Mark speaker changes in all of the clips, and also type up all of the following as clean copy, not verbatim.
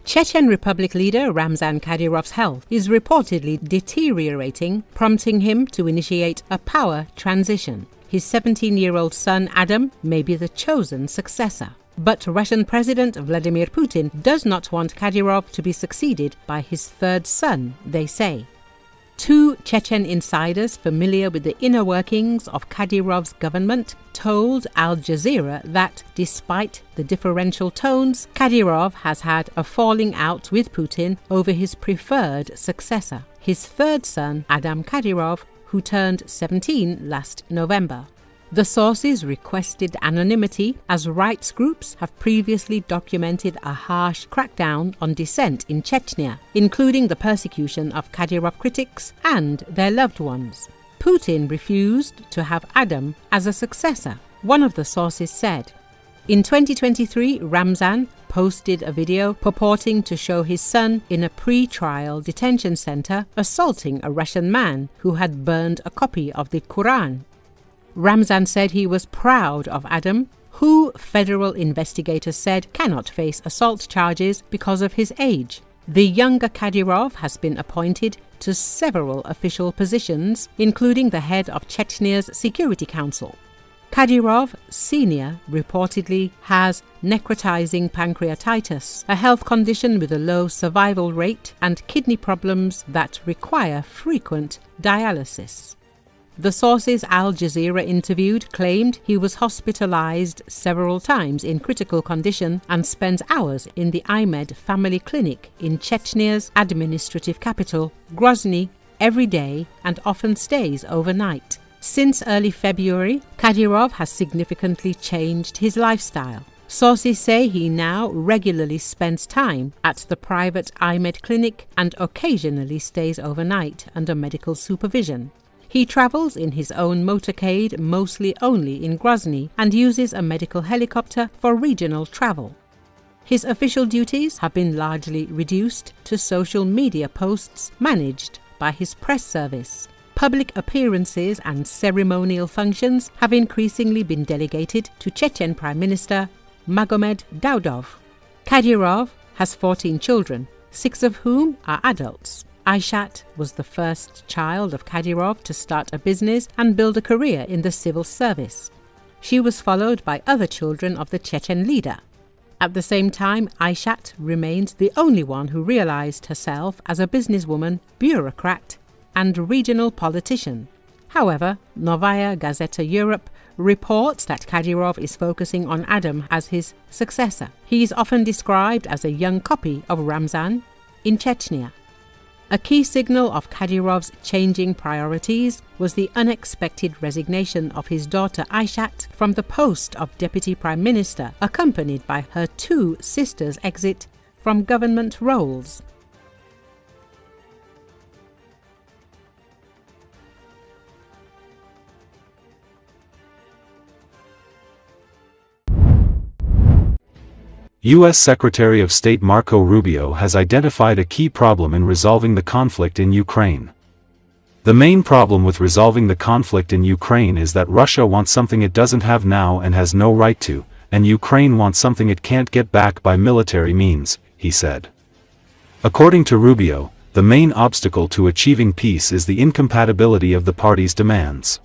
Speaker 1: Chechen Republic leader Ramzan Kadyrov's health is reportedly deteriorating, prompting him to initiate a power transition. His 17-year-old son Adam may be the chosen successor. But Russian President Vladimir Putin does not want Kadyrov to be succeeded by his third son, they say. Two Chechen insiders familiar with the inner workings of Kadyrov's government told Al Jazeera that, despite the differential tones, Kadyrov has had a falling out with Putin over his preferred successor, his third son, Adam Kadyrov, who turned 17 last November. The sources requested anonymity as rights groups have previously documented a harsh crackdown on dissent in Chechnya, including the persecution of Kadyrov critics and their loved ones. Putin refused to have Adam as a successor, one of the sources said. In 2023, Ramzan posted a video purporting to show his son in a pre-trial detention center assaulting a Russian man who had burned a copy of the Quran. Ramzan said he was proud of Adam, who federal investigators said cannot face assault charges because of his age. The younger Kadyrov has been appointed to several official positions, including the head of Chechnya's Security Council. Kadyrov Sr. reportedly has necrotizing pancreatitis, a health condition with a low survival rate and kidney problems that require frequent dialysis. The sources Al Jazeera interviewed claimed he was hospitalized several times in critical condition and spends hours in the Ahmed family clinic in Chechnya's administrative capital, Grozny, every day and often stays overnight. Since early February, Kadyrov has significantly changed his lifestyle. Sources say he now regularly spends time at the private Ahmed clinic and occasionally stays overnight under medical supervision. He travels in his own motorcade, mostly only in Grozny, and uses a medical helicopter for regional travel. His official duties have been largely reduced to social media posts managed by his press service. Public appearances and ceremonial functions have increasingly been delegated to Chechen Prime Minister Magomed Daudov. Kadyrov has 14 children, 6 of whom are adults. Aishat was the first child of Kadyrov to start a business and build a career in the civil service. She was followed by other children of the Chechen leader. At the same time, Aishat remained the only one who realized herself as a businesswoman, bureaucrat, and regional politician. However, Novaya Gazeta Europe reports that Kadyrov is focusing on Adam as his successor. He is often described as a young copy of Ramzan in Chechnya. A key signal of Kadyrov's changing priorities was the unexpected resignation of his daughter Aishat from the post of Deputy Prime Minister, accompanied by her 2 sisters' exit from government roles.
Speaker 2: U.S. Secretary of State Marco Rubio has identified a key problem in resolving the conflict in Ukraine. The main problem with resolving the conflict in Ukraine is that Russia wants something it doesn't have now and has no right to, and Ukraine wants something it can't get back by military means, he said. According to Rubio, the main obstacle to achieving peace is the incompatibility of the parties' demands.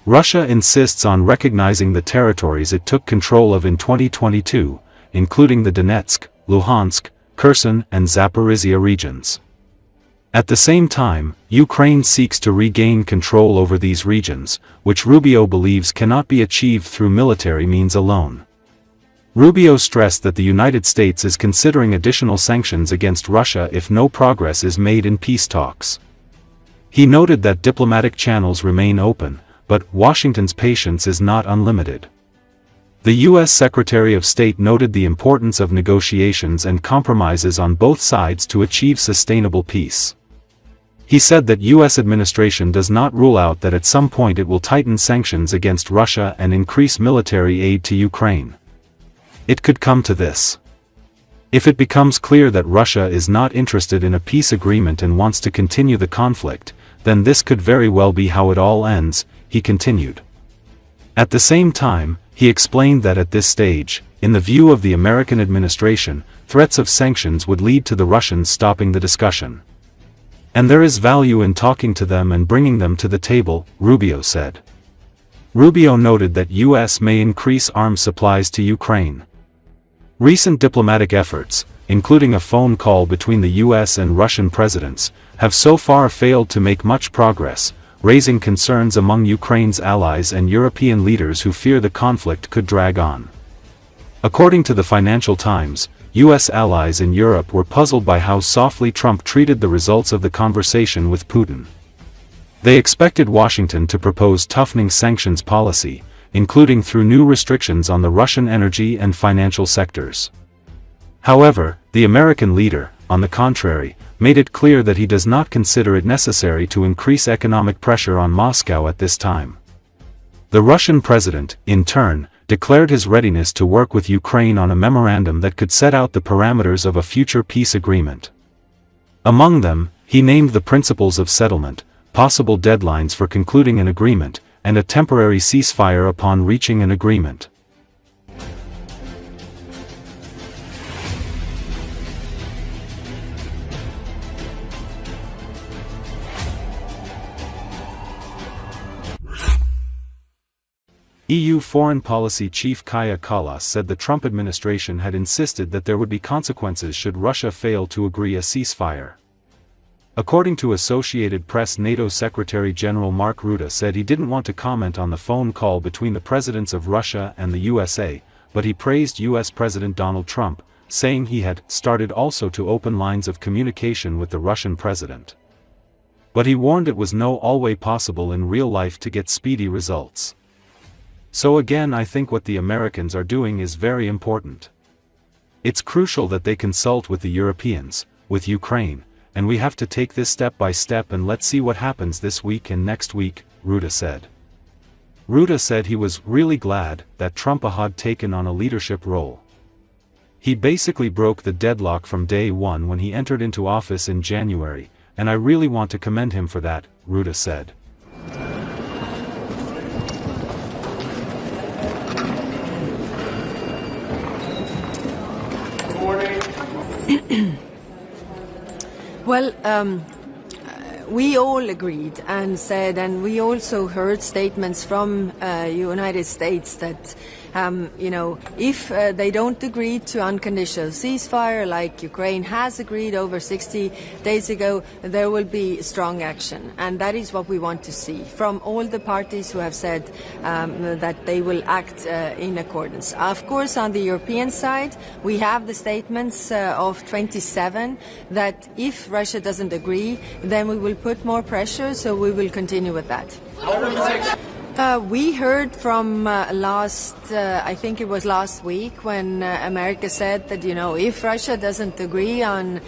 Speaker 2: Russia insists on recognizing the territories it took control of in 2022, including the Donetsk, Luhansk, Kherson and Zaporizhia regions. At the same time, Ukraine seeks to regain control over these regions, which Rubio believes cannot be achieved through military means alone. Rubio stressed that the United States is considering additional sanctions against Russia if no progress is made in peace talks. He noted that diplomatic channels remain open, but Washington's patience is not unlimited. The U.S. Secretary of State noted the importance of negotiations and compromises on both sides to achieve sustainable peace. He said that U.S. administration does not rule out that at some point it will tighten sanctions against Russia and increase military aid to Ukraine. It could come to this. If it becomes clear that Russia is not interested in a peace agreement and wants to continue the conflict, then this could very well be how it all ends, he continued. At the same time, he explained that at this stage, in the view of the American administration, threats of sanctions would lead to the Russians stopping the discussion. And there is value in talking to them and bringing them to the table, Rubio said. Rubio noted that U.S. may increase arms supplies to Ukraine. Recent diplomatic efforts, including a phone call between the U.S. and Russian presidents, have so far failed to make much progress, raising concerns among Ukraine's allies and European leaders who fear the conflict could drag on. According to the Financial Times, U.S. allies in Europe were puzzled by how softly Trump treated the results of the conversation with Putin. They expected Washington to propose toughening sanctions policy, including through new restrictions on the Russian energy and financial sectors. However, the American leader, on the contrary, made it clear that he does not consider it necessary to increase economic pressure on Moscow at this time. The Russian president, in turn, declared his readiness to work with Ukraine on a memorandum that could set out the parameters of a future peace agreement. Among them, he named the principles of settlement, possible deadlines for concluding an agreement, and a temporary ceasefire upon reaching an agreement. EU Foreign Policy Chief Kaja Kallas said the Trump administration had insisted that there would be consequences should Russia fail to agree a ceasefire. According to Associated Press, NATO Secretary-General Mark Rutte said he didn't want to comment on the phone call between the presidents of Russia and the USA, but he praised US President Donald Trump, saying he had started also to open lines of communication with the Russian president. But he warned it was no always possible in real life to get speedy results. So again, I think what the Americans are doing is very important. It's crucial that they consult with the Europeans, with Ukraine, and we have to take this step by step and let's see what happens this week and next week, Rutte said. Rutte said he was really glad that Trump had taken on a leadership role. He basically broke the deadlock from day one when he entered into office in January, and I really want to commend him for that, Rutte said.
Speaker 3: Well, we all agreed and said, and we also heard statements from United States that, if they don't agree to unconditional ceasefire, like Ukraine has agreed over 60 days ago, there will be strong action. And that is what we want to see from all the parties who have said that they will act in accordance. Of course, on the European side, we have the statements of 27 that if Russia doesn't agree, then we will put more pressure, so we will continue with that. We heard from I think it was last week, when America said that, if Russia doesn't agree on,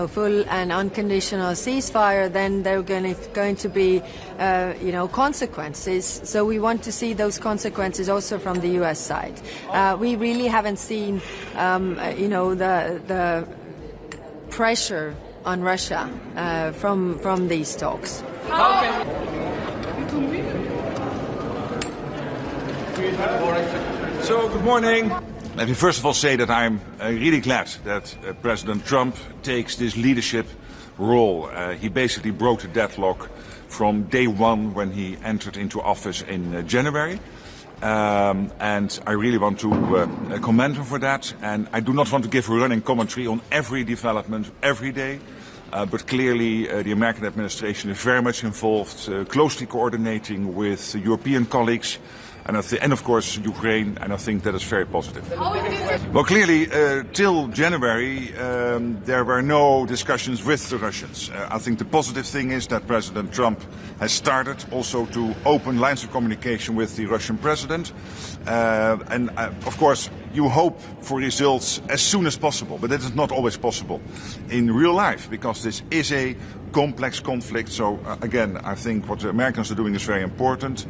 Speaker 3: full and unconditional ceasefire, then there are going to be, consequences. So we want to see those consequences also from the U.S. side. We really haven't seen, the pressure on Russia from these talks.
Speaker 4: So, good morning. Let me first of all say that I'm really glad that President Trump takes this leadership role. He basically broke the deadlock from day one when he entered into office in January. And I really want to commend him for that. And I do not want to give a running commentary on every development every day. But clearly the American administration is very much involved, closely coordinating with European colleagues. And of course Ukraine, and I think that is very positive. Well, clearly, till January, there were no discussions with the Russians. I think the positive thing is that President Trump has started also to open lines of communication with the Russian president. Of course, you hope for results as soon as possible, but that is not always possible in real life, because this is a complex conflict. So again, I think what the Americans are doing is very important.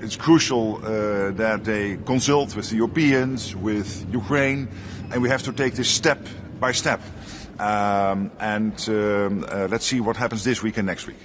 Speaker 4: It's crucial that they consult with the Europeans, with Ukraine, and we have to take this step by step. Let's see what happens this week and next week.